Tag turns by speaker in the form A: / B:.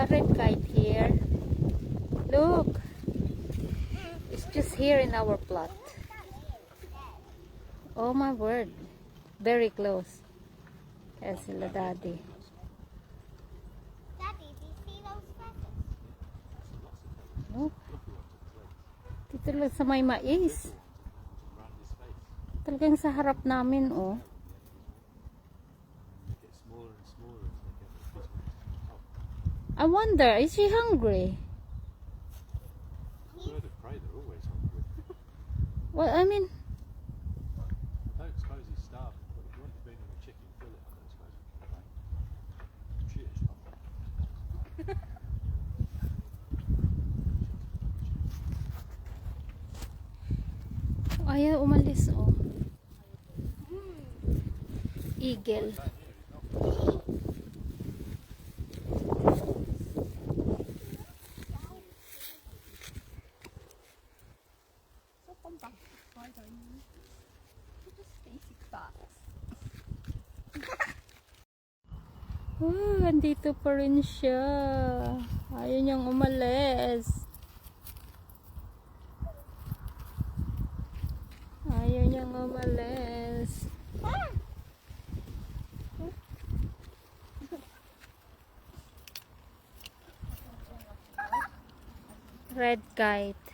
A: a red kite here. Look. It's just here in our plot. Oh my word. Very close. Yes, sila daddy.
B: Daddy, do you see those feathers?
A: Oh. Dito lang sa may mais. Talagang sa harap namin, oh. I wonder, is she hungry?
C: Bird of prey, they're always hungry.
A: Well, I mean,
C: I don't suppose he's starving, but if you want to bring him a chicken fillet, I don't suppose he can. Cheers.
A: ayaw umalis, oh. Eagle. Andito pa rin siya. Ayaw niyang umalis. Ayaw niyang umalis. Red kite.